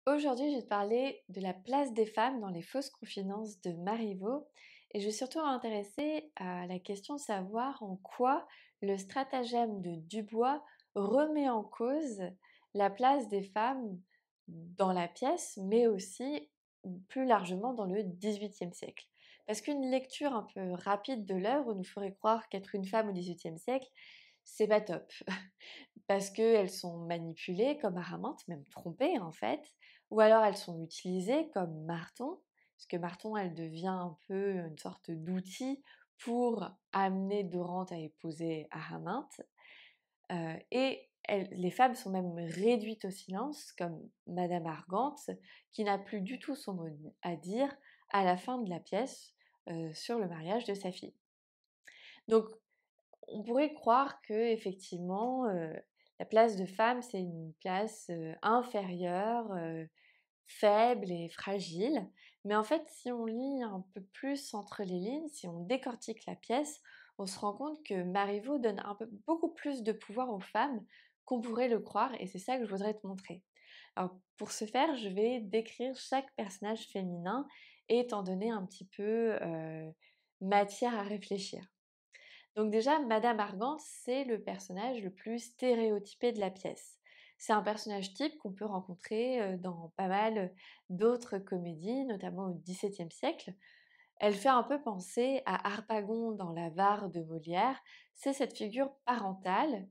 Aujourd'hui, je vais te parler de la place des femmes dans les fausses confidences de Marivaux et je vais surtout m'intéresser à la question de savoir en quoi le stratagème de Dubois remet en cause la place des femmes dans la pièce, mais aussi plus largement dans le XVIIIe siècle. Parce qu'une lecture un peu rapide de l'œuvre nous ferait croire qu'être une femme au XVIIIe siècle, c'est pas top. Parce qu'elles sont manipulées comme Araminte, même trompées en fait, ou alors elles sont utilisées comme Marton, parce que Marton, elle devient un peu une sorte d'outil pour amener Dorante à épouser Araminte. Les femmes sont même réduites au silence, comme Madame Argante, qui n'a plus du tout son mot à dire à la fin de la pièce sur le mariage de sa fille. Donc on pourrait croire que effectivement, la place de femme, c'est une place, inférieure, faible et fragile. Mais en fait, si on lit un peu plus entre les lignes, si on décortique la pièce, on se rend compte que Marivaux donne beaucoup plus de pouvoir aux femmes qu'on pourrait le croire et c'est ça que je voudrais te montrer. Alors pour ce faire, je vais décrire chaque personnage féminin et t'en donner un petit peu, matière à réfléchir. Donc déjà, Madame Argante, c'est le personnage le plus stéréotypé de la pièce. C'est un personnage type qu'on peut rencontrer dans pas mal d'autres comédies, notamment au XVIIe siècle. Elle fait un peu penser à Harpagon dans l'Avare de Molière. C'est cette figure parentale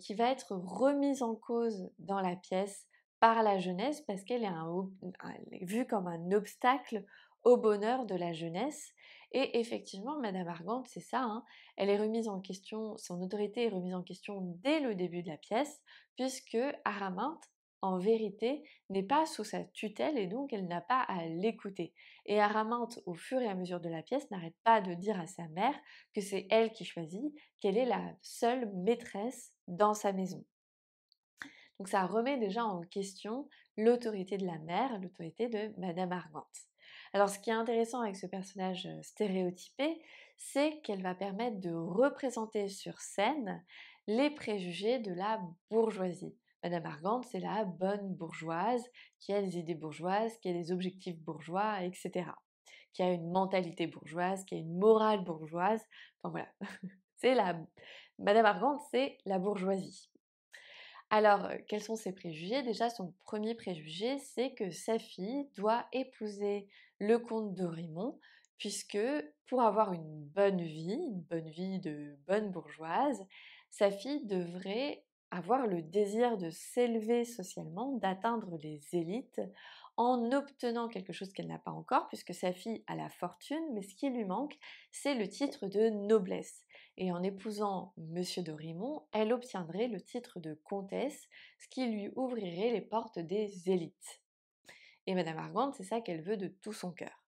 qui va être remise en cause dans la pièce par la jeunesse parce qu'elle est vue comme un obstacle au bonheur de la jeunesse. Et effectivement, Madame Argante, c'est ça, hein, elle est remise en question, son autorité est remise en question dès le début de la pièce, puisque Araminte, en vérité, n'est pas sous sa tutelle et donc elle n'a pas à l'écouter. Et Araminte, au fur et à mesure de la pièce, n'arrête pas de dire à sa mère que c'est elle qui choisit, qu'elle est la seule maîtresse dans sa maison. Donc ça remet déjà en question l'autorité de la mère, l'autorité de Madame Argante. Alors ce qui est intéressant avec ce personnage stéréotypé, c'est qu'elle va permettre de représenter sur scène les préjugés de la bourgeoisie. Madame Argante, c'est la bonne bourgeoise qui a des idées bourgeoises, qui a des objectifs bourgeois, etc. Qui a une mentalité bourgeoise, qui a une morale bourgeoise. Enfin voilà, c'est la Madame Argante, c'est la bourgeoisie. Alors, quels sont ses préjugés? Déjà, son premier préjugé, c'est que sa fille doit épouser le comte d'Aurimont, puisque pour avoir une bonne vie de bonne bourgeoise, sa fille devrait avoir le désir de s'élever socialement, d'atteindre les élites, en obtenant quelque chose qu'elle n'a pas encore, puisque sa fille a la fortune, mais ce qui lui manque, c'est le titre de noblesse. Et en épousant Monsieur de Rimont, elle obtiendrait le titre de comtesse, ce qui lui ouvrirait les portes des élites. Et Madame Argande, c'est ça qu'elle veut de tout son cœur.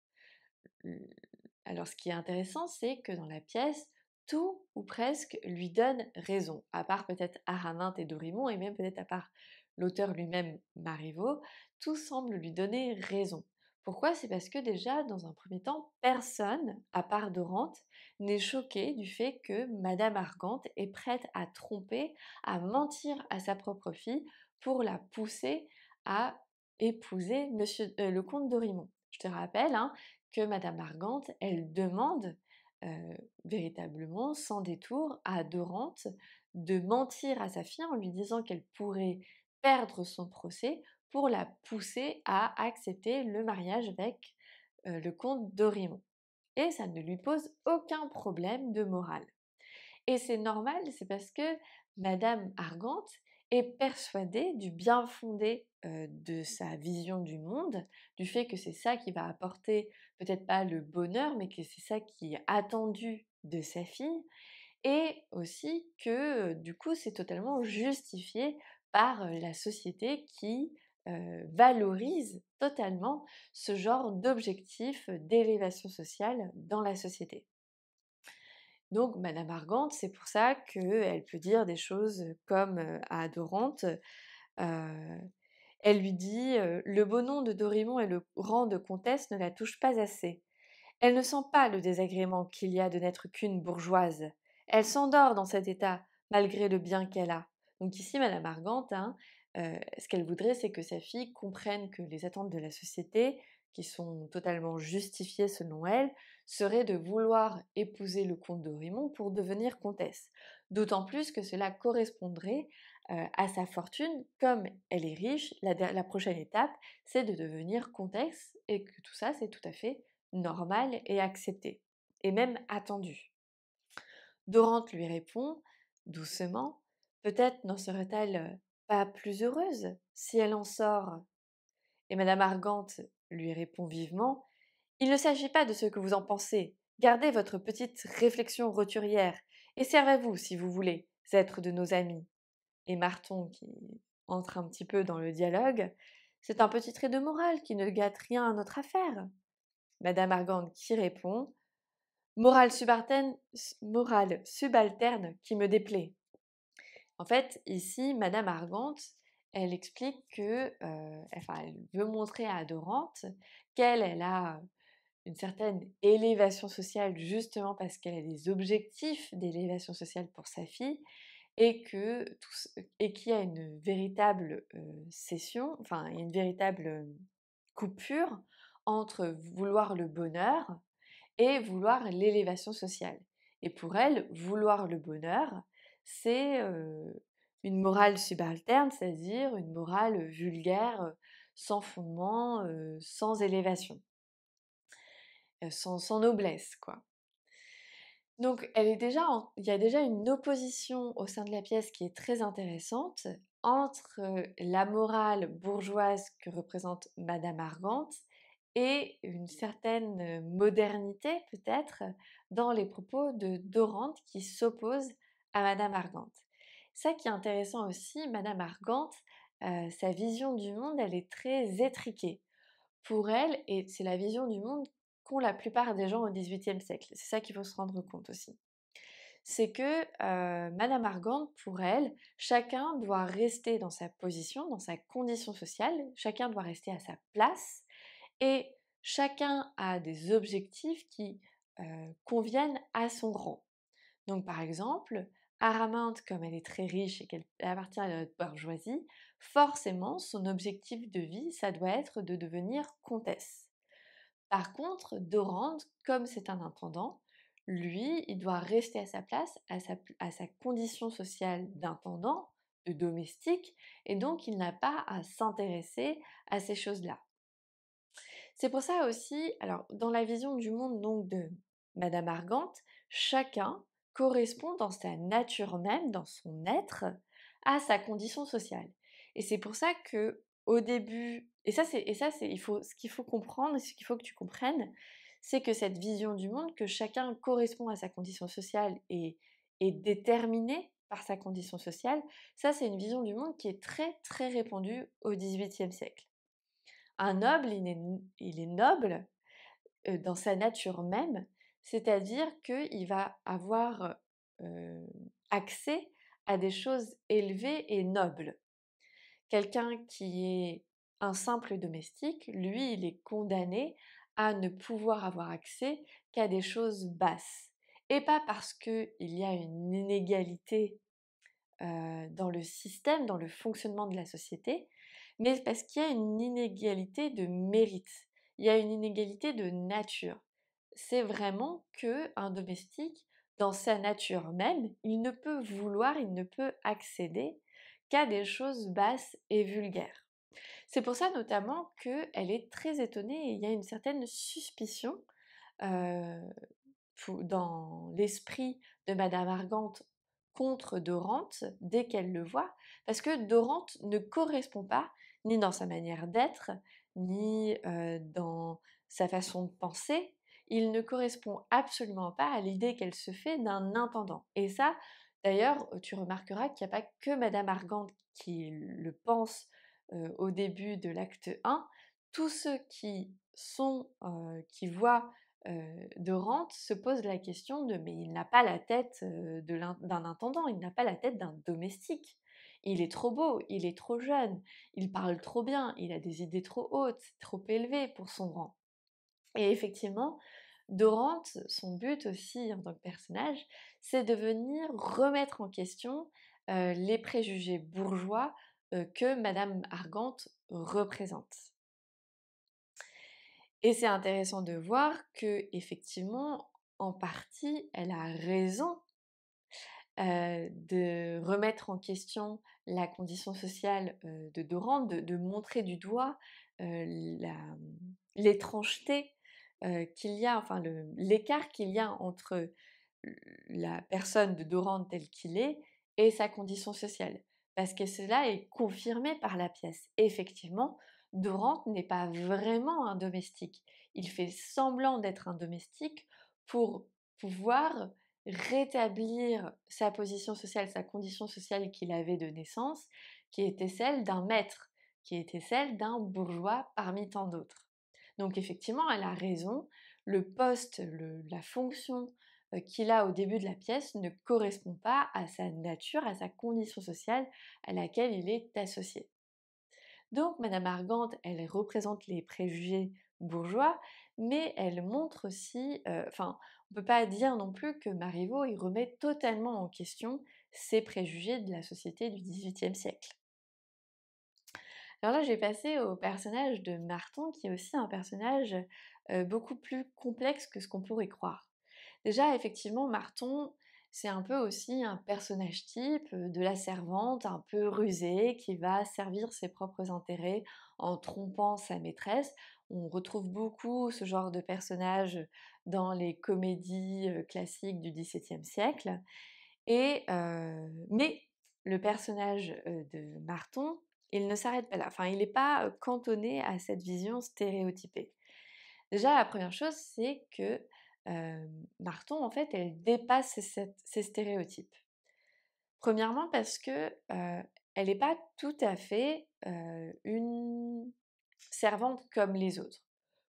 Alors ce qui est intéressant, c'est que dans la pièce, tout ou presque lui donne raison, à part peut-être Araminte et Dorimont, et même peut-être à part l'auteur lui-même, Marivaux, tout semble lui donner raison. Pourquoi? C'est parce que déjà, dans un premier temps, personne, à part Dorante, n'est choqué du fait que Madame Argante est prête à tromper, à mentir à sa propre fille pour la pousser à épouser le comte d'Orimont. Je te rappelle, hein, que Madame Argante, elle demande véritablement, sans détour, à Dorante de mentir à sa fille en lui disant qu'elle pourrait perdre son procès pour la pousser à accepter le mariage avec le comte d'Aurimont. Et ça ne lui pose aucun problème de morale. Et c'est normal, c'est parce que Madame Argante est persuadée du bien fondé de sa vision du monde, du fait que c'est ça qui va apporter peut-être pas le bonheur, mais que c'est ça qui est attendu de sa fille, et aussi que du coup c'est totalement justifié par la société qui valorise totalement ce genre d'objectif d'élévation sociale dans la société. Donc Madame Argante, c'est pour ça qu'elle peut dire des choses comme à Dorante, elle lui dit le beau nom de Dorimon et le rang de comtesse ne la touchent pas assez. Elle ne sent pas le désagrément qu'il y a de n'être qu'une bourgeoise. Elle s'endort dans cet état, malgré le bien qu'elle a. Donc ici, Madame Argante, hein, ce qu'elle voudrait, c'est que sa fille comprenne que les attentes de la société, qui sont totalement justifiées selon elle, seraient de vouloir épouser le comte d'Aurimont pour devenir comtesse. D'autant plus que cela correspondrait à sa fortune. Comme elle est riche, la prochaine étape, c'est de devenir comtesse et que tout ça, c'est tout à fait normal et accepté, et même attendu. Dorante lui répond doucement: «Peut-être n'en serait-elle pas plus heureuse si elle en sort?» Et madame Argante lui répond vivement: «Il ne s'agit pas de ce que vous en pensez. Gardez votre petite réflexion roturière et servez-vous, si vous voulez, être de nos amis.» Et Marton, qui entre un petit peu dans le dialogue: «C'est un petit trait de morale qui ne gâte rien à notre affaire.» Madame Argante qui répond: morale subalterne qui me déplaît.» En fait, ici, Madame Argante, elle explique que, enfin, elle veut montrer à Dorante qu'elle a une certaine élévation sociale justement parce qu'elle a des objectifs d'élévation sociale pour sa fille et que et qu'il y a une véritable cession, enfin, il y a une véritable coupure entre vouloir le bonheur et vouloir l'élévation sociale. Et pour elle, vouloir le bonheur, c'est une morale subalterne, c'est-à-dire une morale vulgaire, sans fondement, sans élévation, sans noblesse, quoi. Donc il y a déjà une opposition au sein de la pièce qui est très intéressante entre la morale bourgeoise que représente Madame Argante et une certaine modernité peut-être dans les propos de Dorante qui s'oppose à Madame Argante. Ça qui est intéressant aussi, Madame Argante, sa vision du monde, elle est très étriquée. Pour elle, et c'est la vision du monde qu'ont la plupart des gens au XVIIIe siècle, c'est ça qu'il faut se rendre compte aussi. C'est que Madame Argande, pour elle, chacun doit rester dans sa position, dans sa condition sociale, chacun doit rester à sa place, et chacun a des objectifs qui conviennent à son rang. Donc par exemple, Araminte, comme elle est très riche et qu'elle appartient à la bourgeoisie, forcément son objectif de vie, ça doit être de devenir comtesse. Par contre, Dorante, comme c'est un intendant, lui, il doit rester à sa place, à sa condition sociale d'intendant, de domestique, et donc il n'a pas à s'intéresser à ces choses-là. C'est pour ça aussi, alors dans la vision du monde donc de Madame Argante, chacun correspond dans sa nature même, dans son être, à sa condition sociale. Et c'est pour ça que au début, ce qu'il faut comprendre, ce qu'il faut que tu comprennes, c'est que cette vision du monde, que chacun correspond à sa condition sociale et est déterminé par sa condition sociale, ça c'est une vision du monde qui est très très répandue au XVIIIe siècle. Un noble, il est noble dans sa nature même, c'est-à-dire qu'il va avoir accès à des choses élevées et nobles. Quelqu'un qui est un simple domestique, lui, il est condamné à ne pouvoir avoir accès qu'à des choses basses. Et pas parce qu'il y a une inégalité dans le système, dans le fonctionnement de la société, mais parce qu'il y a une inégalité de mérite, il y a une inégalité de nature. C'est vraiment que un domestique, dans sa nature même, il ne peut vouloir, il ne peut accéder qu'à des choses basses et vulgaires. C'est pour ça notamment qu'elle est très étonnée et il y a une certaine suspicion euh, dans l'esprit de Madame Argante contre Dorante dès qu'elle le voit, parce que Dorante ne correspond pas ni dans sa manière d'être, ni dans sa façon de penser. Il ne correspond absolument pas à l'idée qu'elle se fait d'un intendant. Et ça, d'ailleurs, tu remarqueras qu'il n'y a pas que Madame Argante qui le pense au début de l'acte 1. Tous ceux qui voient de Rente se pose la question de mais il n'a pas la tête d'un intendant, il n'a pas la tête d'un domestique. Il est trop beau, il est trop jeune, il parle trop bien, il a des idées trop hautes, trop élevées pour son rang. Et effectivement, Dorante, son but aussi en tant que personnage, c'est de venir remettre en question les préjugés bourgeois que Madame Argante représente. Et c'est intéressant de voir que effectivement, en partie, elle a raison de remettre en question la condition sociale de Dorante, de montrer du doigt l'étrangeté qu'il y a, enfin l'écart qu'il y a entre la personne de Dorante telle qu'il est et sa condition sociale. Parce que cela est confirmé par la pièce. Effectivement, Dorante n'est pas vraiment un domestique. Il fait semblant d'être un domestique pour pouvoir rétablir sa position sociale, sa condition sociale qu'il avait de naissance, qui était celle d'un maître, qui était celle d'un bourgeois parmi tant d'autres. Donc effectivement, elle a raison, le poste, la fonction qu'il a au début de la pièce ne correspond pas à sa nature, à sa condition sociale à laquelle il est associé. Donc Madame Argante, elle représente les préjugés bourgeois, mais elle montre aussi, enfin, on ne peut pas dire non plus que Marivaux il remet totalement en question ces préjugés de la société du XVIIIe siècle. Alors là, j'ai passé au personnage de Marton, qui est aussi un personnage beaucoup plus complexe que ce qu'on pourrait croire. Déjà, effectivement, Marton, c'est un peu aussi un personnage type de la servante, un peu rusée, qui va servir ses propres intérêts en trompant sa maîtresse. On retrouve beaucoup ce genre de personnage dans les comédies classiques du XVIIe siècle. Mais le personnage de Marton, il ne s'arrête pas là. Enfin, il n'est pas cantonné à cette vision stéréotypée. Déjà, la première chose, c'est que Marton, en fait, elle dépasse ces stéréotypes. Premièrement, parce que elle n'est pas tout à fait une servante comme les autres.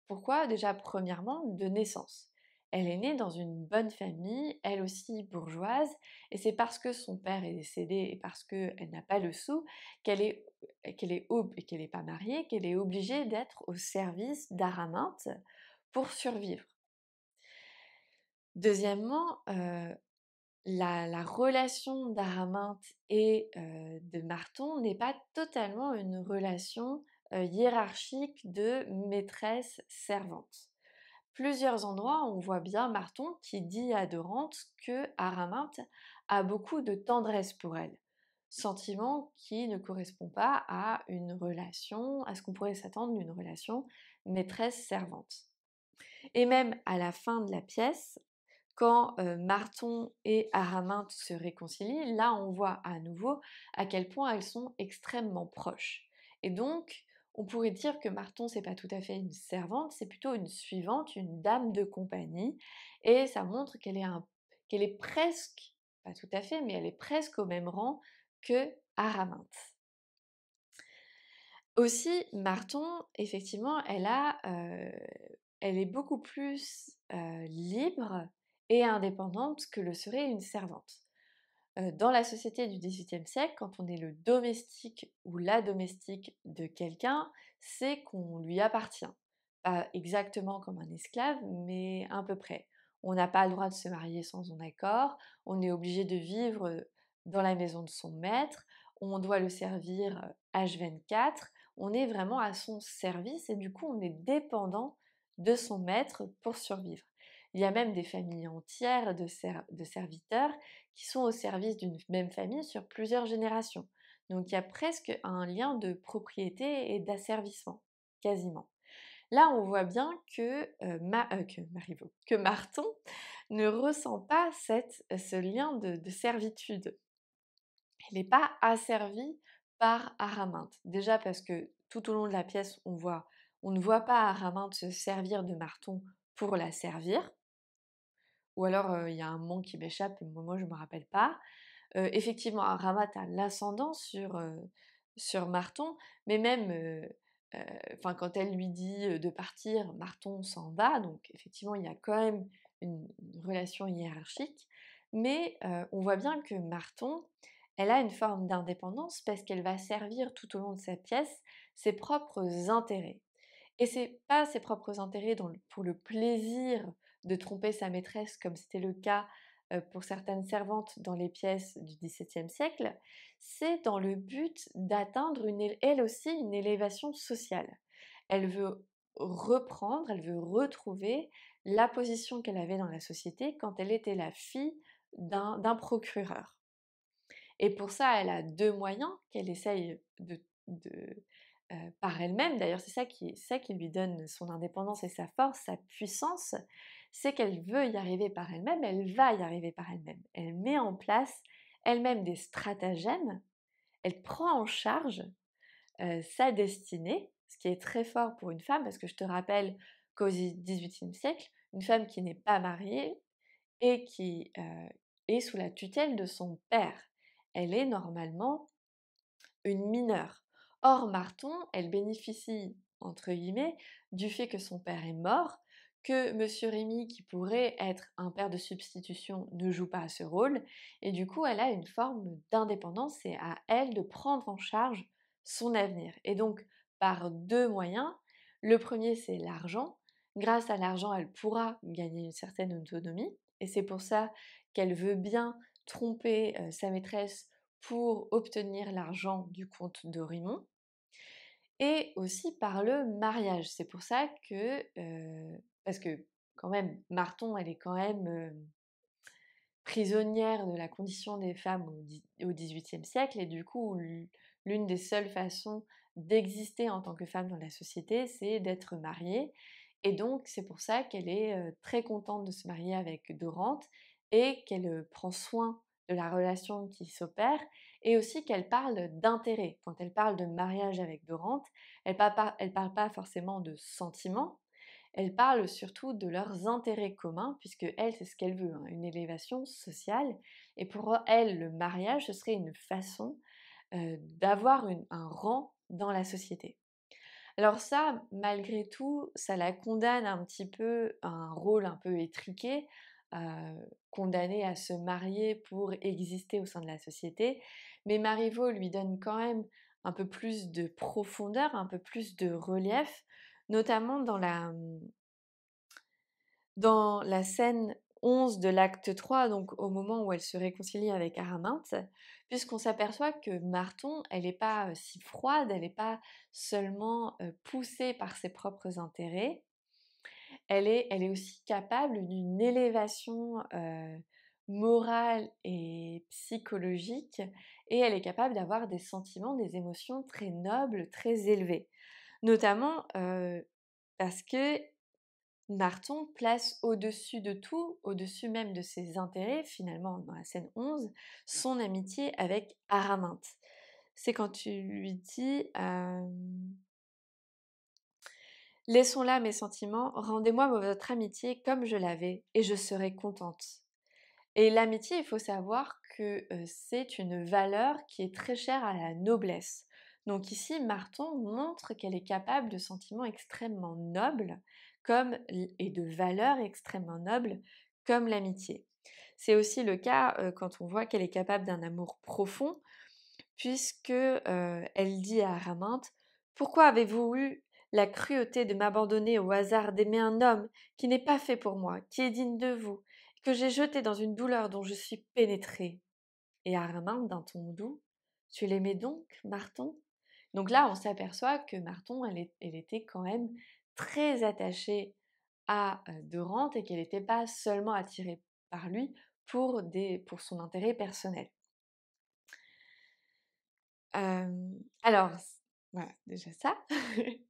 Pourquoi? Déjà, premièrement, de naissance. Elle est née dans une bonne famille, elle aussi bourgeoise, et c'est parce que son père est décédé et parce qu'elle n'a pas le sou qu'elle n'est pas mariée, qu'elle est obligée d'être au service d'Araminte pour survivre. Deuxièmement, la relation d'Araminte et de Marton n'est pas totalement une relation hiérarchique de maîtresse-servante. Plusieurs endroits, on voit bien Marton qui dit à Dorante que Araminte a beaucoup de tendresse pour elle. Sentiment qui ne correspond pas à une relation, à ce qu'on pourrait s'attendre d'une relation maîtresse-servante. Et même à la fin de la pièce, quand Marton et Araminte se réconcilient, là on voit à nouveau à quel point elles sont extrêmement proches. Et donc, on pourrait dire que Marton, c'est pas tout à fait une servante, c'est plutôt une suivante, une dame de compagnie, et ça montre qu'elle est presque, pas tout à fait, mais elle est presque au même rang que Araminte. Aussi, Marton, effectivement, elle est beaucoup plus libre et indépendante que le serait une servante. Dans la société du XVIIIe siècle, quand on est le domestique ou la domestique de quelqu'un, c'est qu'on lui appartient. Pas exactement comme un esclave, mais à peu près. On n'a pas le droit de se marier sans son accord, on est obligé de vivre dans la maison de son maître, on doit le servir H24, on est vraiment à son service et du coup on est dépendant de son maître pour survivre. Il y a même des familles entières de serviteurs qui sont au service d'une même famille sur plusieurs générations. Donc il y a presque un lien de propriété et d'asservissement, quasiment. Là, on voit bien que Marton ne ressent pas ce lien de servitude. Il n'est pas asservi par Araminte. Déjà parce que tout au long de la pièce, on ne voit pas Araminte se servir de Marton pour la servir. Ou alors il y a un moment qui m'échappe, moi je ne me rappelle pas. Effectivement, Araminte a l'ascendant sur Marton, mais même quand elle lui dit de partir, Marton s'en va, donc effectivement il y a quand même une relation hiérarchique, mais on voit bien que Marton, elle a une forme d'indépendance parce qu'elle va servir tout au long de sa pièce ses propres intérêts. Et c'est pas ses propres intérêts pour le plaisir de tromper sa maîtresse comme c'était le cas pour certaines servantes dans les pièces du XVIIe siècle, c'est dans le but d'atteindre elle aussi une élévation sociale. Elle veut reprendre, elle veut retrouver la position qu'elle avait dans la société quand elle était la fille d'un procureur. Et pour ça, elle a 2 moyens qu'elle essaye par elle-même. D'ailleurs, c'est ça qui lui donne son indépendance et sa force, sa puissance, c'est qu'elle veut y arriver par elle-même, elle va y arriver par elle-même. Elle met en place elle-même des stratagèmes, elle prend en charge, sa destinée, ce qui est très fort pour une femme parce que je te rappelle qu'au XVIIIe siècle, une femme qui n'est pas mariée et qui, est sous la tutelle de son père. Elle est normalement une mineure. Or, Marton, elle bénéficie, entre guillemets, du fait que son père est mort, que Monsieur Rémy, qui pourrait être un père de substitution, ne joue pas ce rôle, et du coup, elle a une forme d'indépendance, c'est à elle de prendre en charge son avenir. Et donc, par 2 moyens, le premier, c'est l'argent. Grâce à l'argent, elle pourra gagner une certaine autonomie, et c'est pour ça qu'elle veut bien tromper sa maîtresse pour obtenir l'argent du comte d'Aurimont, et aussi par le mariage. C'est pour ça que, parce que quand même, Marton, elle est quand même prisonnière de la condition des femmes au XVIIIe siècle, et du coup, l'une des seules façons d'exister en tant que femme dans la société, c'est d'être mariée. Et donc, c'est pour ça qu'elle est très contente de se marier avec Dorante et qu'elle prend soin de la relation qui s'opère, et aussi qu'elle parle d'intérêt. Quand elle parle de mariage avec Dorante, elle parle pas forcément de sentiments, elle parle surtout de leurs intérêts communs, puisque elle, c'est ce qu'elle veut, hein, une élévation sociale. Et pour elle, le mariage, ce serait une façon d'avoir un rang dans la société. Alors ça, malgré tout, ça la condamne un petit peu à un rôle un peu étriqué, condamnée à se marier pour exister au sein de la société. Mais Marivaux lui donne quand même un peu plus de profondeur, un peu plus de relief, notamment dans la scène 11 de l'acte 3, donc au moment où elle se réconcilie avec Araminthe, puisqu'on s'aperçoit que Marton, elle n'est pas si froide, elle n'est pas seulement poussée par ses propres intérêts, elle est aussi capable d'une élévation morale et psychologique, et elle est capable d'avoir des sentiments, des émotions très nobles, très élevées. Notamment parce que Marton place au-dessus de tout, au-dessus même de ses intérêts, finalement dans la scène 11, son amitié avec Araminthe. C'est quand tu lui dis laissons là mes sentiments, rendez-moi votre amitié comme je l'avais, et je serai contente. Et l'amitié, il faut savoir que c'est une valeur qui est très chère à la noblesse. Donc ici, Marton montre qu'elle est capable de sentiments extrêmement nobles et de valeurs extrêmement nobles comme l'amitié. C'est aussi le cas quand on voit qu'elle est capable d'un amour profond, puisque elle dit à Araminthe: «Pourquoi avez-vous eu la cruauté de m'abandonner au hasard d'aimer un homme qui n'est pas fait pour moi, qui est digne de vous, que j'ai jeté dans une douleur dont je suis pénétrée?» Et Araminthe, d'un ton doux: «Tu l'aimais donc, Marton?» Donc là, on s'aperçoit que Marton, elle était quand même très attachée à Dorante, et qu'elle n'était pas seulement attirée par lui pour son intérêt personnel. Alors, voilà, déjà ça.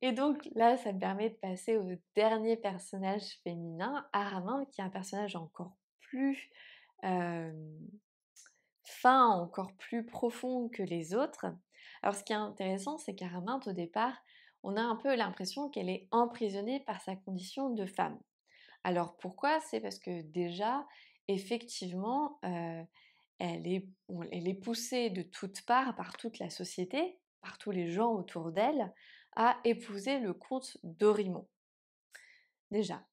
Et donc là, ça me permet de passer au dernier personnage féminin, Araminthe, qui est un personnage encore plus hem, fin, encore plus profond que les autres. Alors ce qui est intéressant, c'est qu'Araminthe, au départ, on a un peu l'impression qu'elle est emprisonnée par sa condition de femme. Alors pourquoi? C'est parce que déjà, effectivement, elle est poussée de toutes parts par toute la société, par tous les gens autour d'elle, à épouser le comte d'Aurimont, déjà.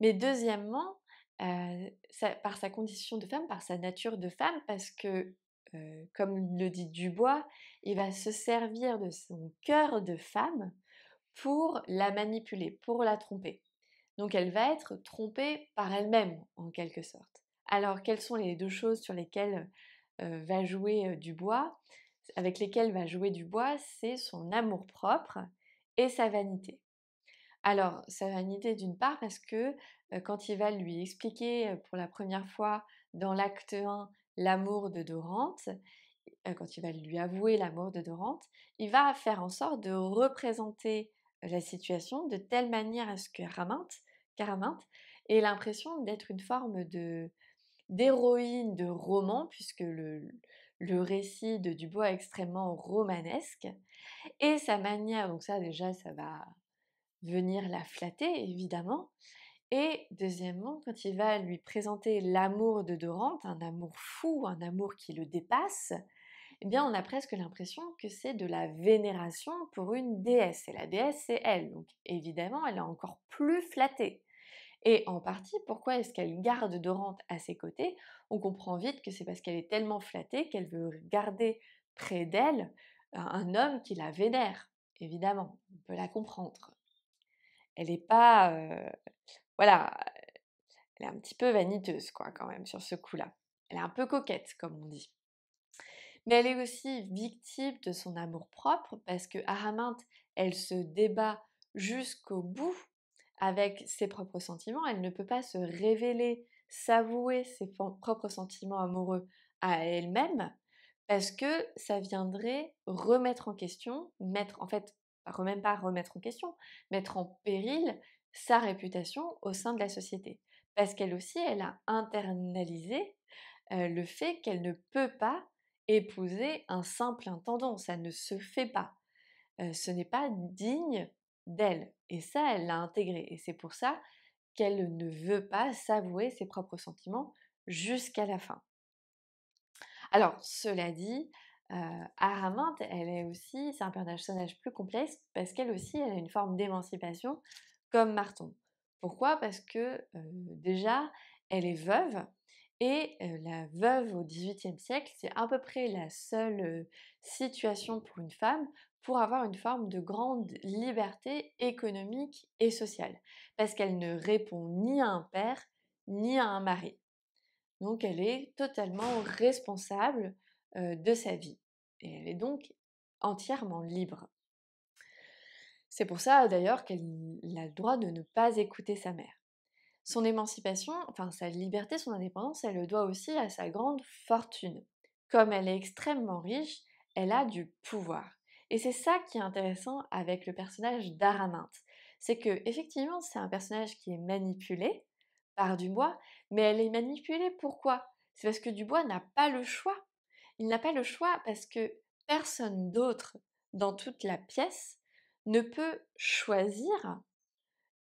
Mais deuxièmement, par sa condition de femme, par sa nature de femme, parce que, comme le dit Dubois, il va se servir de son cœur de femme pour la manipuler, pour la tromper. Donc elle va être trompée par elle-même, en quelque sorte. Alors, quelles sont les 2 choses sur lesquelles, va jouer, Dubois avec lesquelles va jouer Dubois? C'est son amour-propre et sa vanité. Alors, sa vanité d'une part parce que, quand il va lui expliquer, pour la première fois dans l'acte 1 l'amour de Dorante, quand il va lui avouer l'amour de Dorante, il va faire en sorte de représenter la situation de telle manière à ce que Caraminte ait l'impression d'être une forme d'héroïne de roman, puisque le récit de Dubois est extrêmement romanesque et sa manière, donc ça déjà ça va venir la flatter évidemment. Et deuxièmement, quand il va lui présenter l'amour de Dorante, un amour fou, un amour qui le dépasse, eh bien on a presque l'impression que c'est de la vénération pour une déesse. Et la déesse, c'est elle. Donc évidemment, elle est encore plus flattée. Et en partie, pourquoi est-ce qu'elle garde Dorante à ses côtés? On comprend vite que c'est parce qu'elle est tellement flattée qu'elle veut garder près d'elle un homme qui la vénère. Évidemment, on peut la comprendre. Elle n'est pas, voilà, elle est un petit peu vaniteuse, quoi, quand même, sur ce coup-là. Elle est un peu coquette, comme on dit. Mais elle est aussi victime de son amour-propre parce que Araminte, elle se débat jusqu'au bout avec ses propres sentiments. Elle ne peut pas se révéler, s'avouer ses propres sentiments amoureux à elle-même parce que ça viendrait remettre en question, mettre en fait, même pas remettre en question, mettre en péril sa réputation au sein de la société. Parce qu'elle aussi, elle a internalisé le fait qu'elle ne peut pas épouser un simple intendant, ça ne se fait pas. Ce n'est pas digne d'elle. Et ça, elle l'a intégré. Et c'est pour ça qu'elle ne veut pas s'avouer ses propres sentiments jusqu'à la fin. Alors, cela dit, Araminte, elle est aussi, c'est un personnage plus complexe parce qu'elle aussi, elle a une forme d'émancipation comme Marton. Pourquoi? Parce que déjà, elle est veuve et la veuve au XVIIIe siècle, c'est à peu près la seule situation pour une femme pour avoir une forme de grande liberté économique et sociale. Parce qu'elle ne répond ni à un père, ni à un mari. Donc elle est totalement responsable, de sa vie et elle est donc entièrement libre. C'est pour ça d'ailleurs qu'elle a le droit de ne pas écouter sa mère. Son émancipation, enfin sa liberté, son indépendance, elle le doit aussi à sa grande fortune. Comme elle est extrêmement riche, elle a du pouvoir. Et c'est ça qui est intéressant avec le personnage d'Araminte. C'est que effectivement, c'est un personnage qui est manipulé par Dubois, mais elle est manipulée pourquoi? C'est parce que Dubois n'a pas le choix. Il n'a pas le choix parce que personne d'autre dans toute la pièce ne peut choisir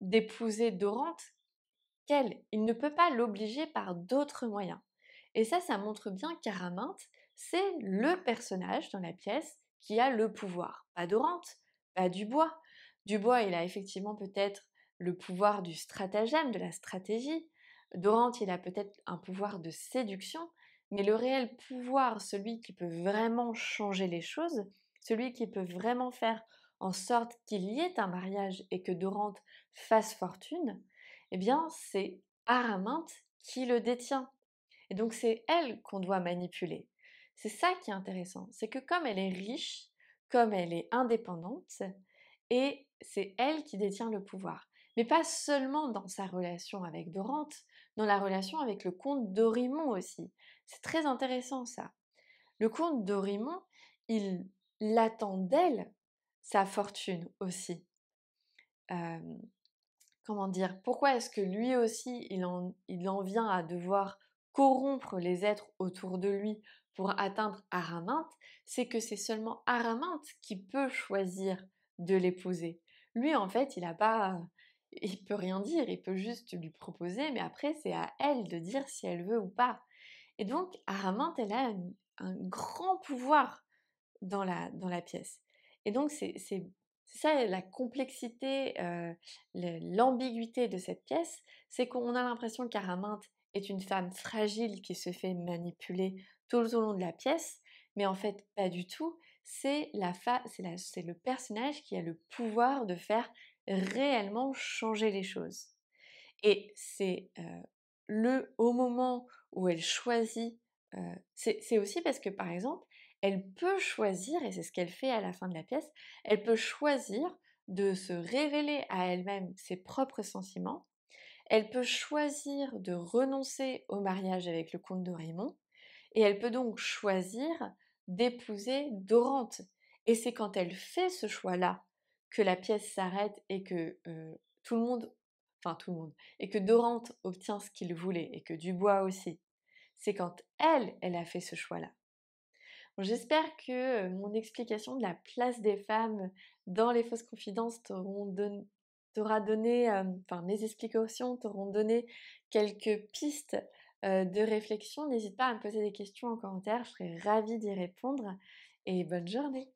d'épouser Dorante qu'elle. Il ne peut pas l'obliger par d'autres moyens. Et ça montre bien qu'Araminte, c'est le personnage dans la pièce qui a le pouvoir. Pas Dorante, pas Dubois. Dubois, il a effectivement peut-être le pouvoir du stratagème, de la stratégie. Dorante, il a peut-être un pouvoir de séduction, mais le réel pouvoir, celui qui peut vraiment changer les choses, celui qui peut vraiment faire en sorte qu'il y ait un mariage et que Dorante fasse fortune, eh bien, c'est Araminte qui le détient. Et donc, c'est elle qu'on doit manipuler. C'est ça qui est intéressant. C'est que comme elle est riche, comme elle est indépendante, et c'est elle qui détient le pouvoir. Mais pas seulement dans sa relation avec Dorante, dans la relation avec le comte d'Orimont aussi. C'est très intéressant ça. Le comte d'Orimont, il attend d'elle sa fortune aussi. Comment dire? Pourquoi est-ce que lui aussi, il en vient à devoir corrompre les êtres autour de lui pour atteindre Araminte? C'est que c'est seulement Araminte qui peut choisir de l'épouser. Lui, en fait, il peut rien dire, il peut juste lui proposer, mais après, c'est à elle de dire si elle veut ou pas. Et donc, Araminte, elle a un grand pouvoir dans la pièce. Et donc c'est ça la complexité, l'ambiguïté de cette pièce, c'est qu'on a l'impression qu'Araminte est une femme fragile qui se fait manipuler tout au long de la pièce, mais en fait pas du tout. C'est le personnage qui a le pouvoir de faire réellement changer les choses. Et c'est, au moment où elle choisit, c'est aussi parce que, par exemple, elle peut choisir, et c'est ce qu'elle fait à la fin de la pièce, elle peut choisir de se révéler à elle-même ses propres sentiments, elle peut choisir de renoncer au mariage avec le comte de Raymond, et elle peut donc choisir d'épouser Dorante. Et c'est quand elle fait ce choix-là que la pièce s'arrête et que tout le monde, enfin tout le monde, et que Dorante obtient ce qu'il voulait et que Dubois aussi. C'est quand elle a fait ce choix-là. Bon, j'espère que mon explication de la place des femmes dans les fausses confidences t'aura donné, enfin mes explications t'auront donné quelques pistes de réflexion. N'hésite pas à me poser des questions en commentaire, je serai ravie d'y répondre et bonne journée.